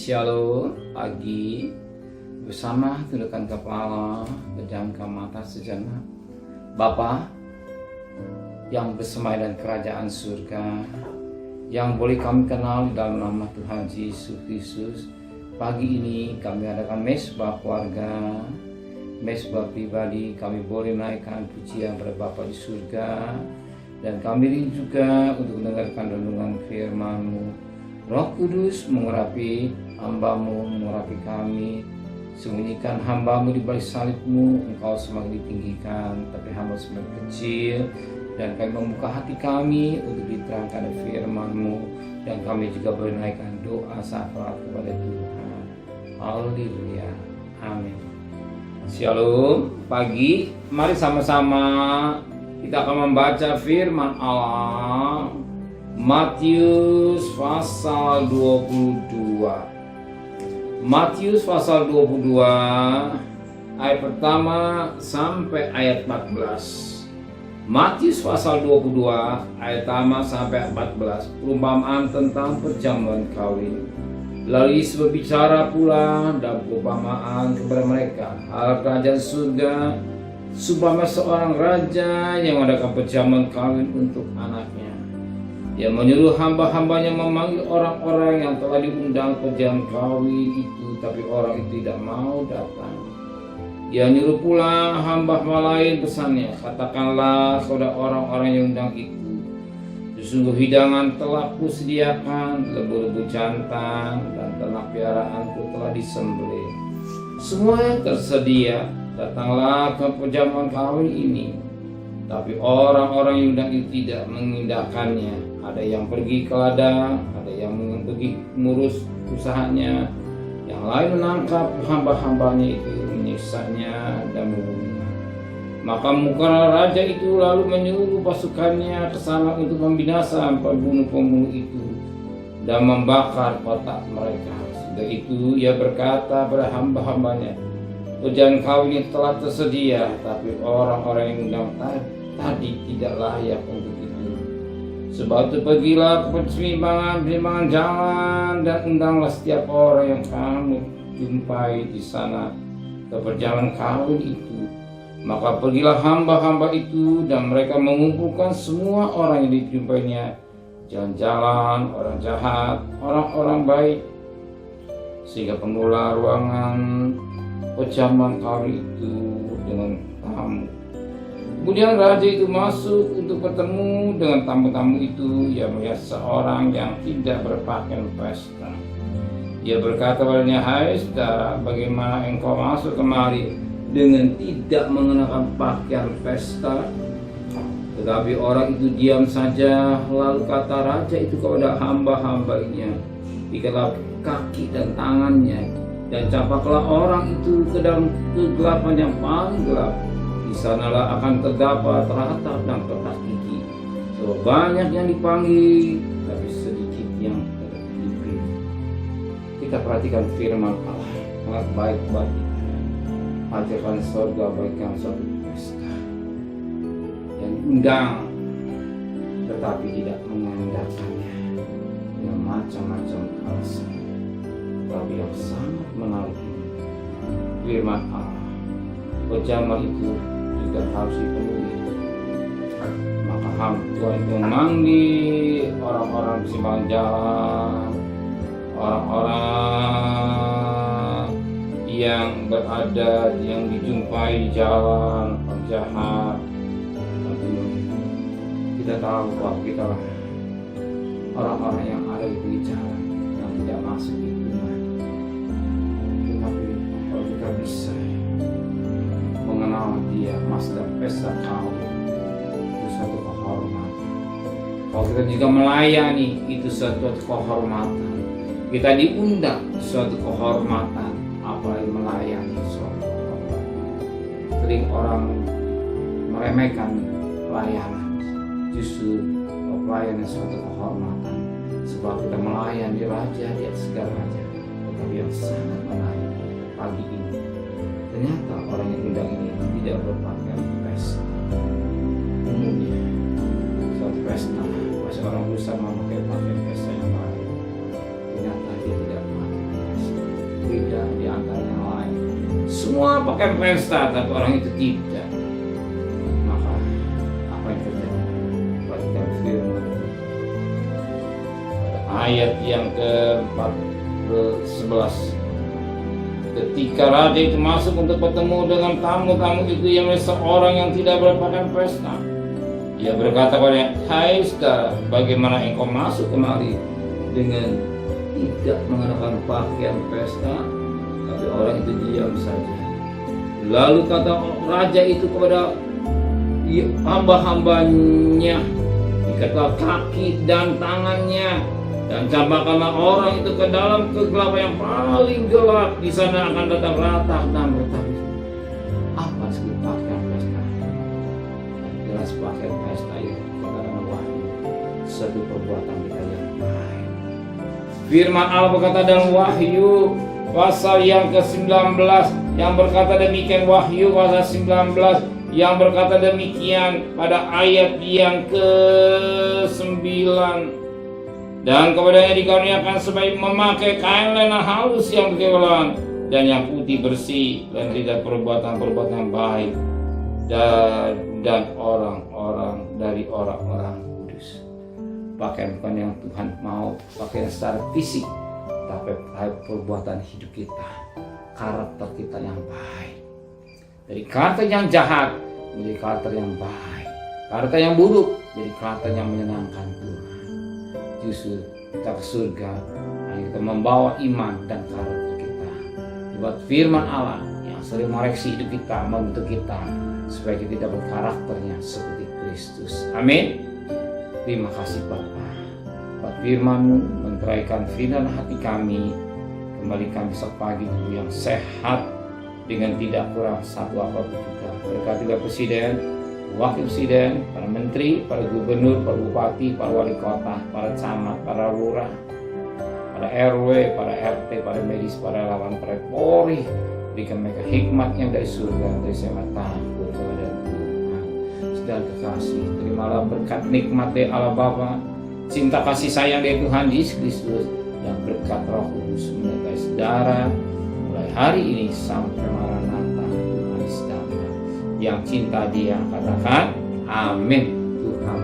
Shalom pagi bersama tundukkan kepala, pejamkan mata sejenak. Bapa yang bersemayam kerajaan surga, yang boleh kami kenal dalam nama Tuhan Yesus Kristus, pagi ini kami adakan mesbah keluarga, mesbah pribadi. Kami boleh menaikkan pujian kepada Bapa di surga, dan kami rindu juga untuk mendengarkan renungan firman-Mu. Roh Kudus mengurapi hamba-Mu, mengurapi kami. Sembunyikan hamba-Mu di balik salib-Mu. Engkau semakin ditinggikan, tapi hamba semakin kecil. Dan kami membuka hati kami untuk diterangkan firman-Mu. Dan kami juga menaikkan doa syafaat kepada Tuhan. Haleluya, amin. Shalom pagi, mari sama-sama kita akan membaca firman Allah. Matius pasal 22. Matius pasal 22 ayat pertama sampai ayat 14. Matius pasal 22 ayat pertama sampai 14, perumpamaan tentang perjamuan kawin. Lalu Yesus berbicara pula dan perumpamaan kepada mereka hal kerajaan surga, supaya seorang raja yang mengadakan perjamuan kawin untuk anaknya. Dia menyuruh hamba-hambanya memanggil orang-orang yang telah diundang perjamuan kawin itu, tapi orang itu tidak mau datang. Dia menyuruh pula hamba-hamba lain pesannya, katakanlah kepada orang-orang yang undang itu, sesungguhnya hidangan telah kusediakan, lembu-lembu jantan dan ternak piaraanku telah disembelih. Semuanya tersedia, datanglah ke perjamuan kawin ini. Tapi orang-orang yang undang itu tidak mengindahkannya. Ada yang pergi ke ladang, ada yang pergi mengurus usahanya, yang lain menangkap hamba-hambanya itu, menyiksanya dan membunuhnya. Maka muka raja itu lalu menyuruh pasukannya ke sana untuk membinasakan pembunuh-pembunuh itu dan membakar kotak mereka. Sudah itu ia berkata pada hamba-hambanya, perjamuan kawin ini telah tersedia, tapi orang-orang yang undang tadi tidak layak untuk itu. Sebab itu pergilah ke persimpangan jalan dan undanglah setiap orang yang kamu jumpai di sana ke perjamuan kawin itu. Maka pergilah hamba-hamba itu dan mereka mengumpulkan semua orang yang dijumpainya, jalan-jalan, orang jahat, orang-orang baik, sehingga penuhlah ruangan perjamuan kawin itu dengan tamu. Kemudian raja itu masuk untuk bertemu dengan tamu-tamu itu. Ia melihat seorang yang tidak berpakaian pesta. Ia berkata padanya, hai saudara, bagaimana engkau masuk kemari dengan tidak mengenakan pakaian pesta? Tetapi orang itu diam saja. Lalu kata raja itu kepada hamba-hambanya, ikatlah kaki dan tangannya, dan campaklah orang itu ke dalam kegelapan yang paling gelap. Di sanalah akan terdapat ratap dan kertas gigi. Sebab banyak yang dipanggil, tapi sedikit yang dipilih. Kita perhatikan firman Allah, sangat baik buat kita. Hadiran surga baikkan suatu pesta yang diundang, tetapi tidak mengandalkannya dengan macam-macam alasan. Tapi yang sangat menarik ini, firman Allah, perjamuan itu juga harus dipenuhi. Maka Tuhan itu memanggil orang-orang di simpangan jalan, orang-orang yang berada, yang dijumpai di jalan, penjahat. Kita tahu bahwa kita orang-orang yang ada di pinggir jalan, yang tidak masuk di rumah. Tetapi kalau kita bisa mengenal dia, masuk pesta kawin, itu suatu kehormatan. Kalau kita juga melayani, itu suatu kehormatan. Kita diundang, suatu kehormatan. Apalagi melayani, suatu kehormatan. Sering orang meremehkan pelayanan, justru pelayanan suatu kehormatan. Sebab kita melayani raja di atas segala raja. Tetapi yang sangat menarik pagi ini, ternyata orang yang undang ini tidak berpakaian pesta. Umumnya suatu pesta, masih orang berusaha memakai pakaian pesta yang lain. Ternyata dia tidak memakai pesta. semua pakai pesta, tapi orang itu tidak. Maka apa yang terjadi? Perhatikan firman pada ayat yang ke-11. Ketika raja itu masuk untuk bertemu dengan tamu-tamu itu yang seorang yang tidak berpakaian pesta, ia berkata kepadanya, "Hai saudara, bagaimana engkau masuk kemari dengan tidak mengenakan pakaian pesta?" Tapi orang itu diam saja. Lalu kata raja itu kepada hamba-hambanya, "Ikatlah kaki dan tangannya, dan campakkanlah orang itu ke dalam kegelapan yang paling gelap. Di sana akan datang ratah dan retak." Apa sih pakaian pesta? Jelas pakaian pesta itu adalah wahyu, suatu perbuatan kita yang baik. Firman Allah berkata dalam Wahyu pasal yang ke-19 yang berkata demikian. Wahyu pasal 19 yang berkata demikian pada ayat yang ke-9. Dan kepadanya dikaruniakan sebaik memakai kain lena halus yang kekebalan dan yang putih bersih, dan tidak perbuatan-perbuatan yang baik, dan orang-orang dari orang-orang kudus. Pakaian bukan yang Tuhan mau, pakaian secara fisik, tapi perbuatan hidup kita, karakter kita yang baik. Dari karakter yang jahat menjadi karakter yang baik, karakter yang buruk jadi karakter yang menyenangkan Tuhan. Justru kita ke surga hanya kita membawa iman dan karakter kita. Buat firman Allah yang sering mengoreksi hidup kita, membentuk kita supaya kita dapat karakternya seperti Kristus. Amin. Terima kasih Bapa. Buat firman-Mu menceraikan firman hati kami. Kembalikan besok pagi tubuh yang sehat dengan tidak kurang satu apapun juga. Berkati Presiden, Wakil Presiden, para menteri, para gubernur, para bupati, para wali kota, para camat, para lurah, para RW, para RT, para medis, para relawan, para Polri. Berikan mereka hikmat yang dari surga, dari sama takut kepada Tuhan. Saudara kekasih, terimalah berkat nikmat dari Allah Bapa, cinta kasih sayang dari Tuhan Yesus Kristus, yang berkat Roh Kudus menyertai saudara mulai hari ini sampai Maranatha Tuhan Yesus datang. Yang cinta Dia katakan amin. Tuhan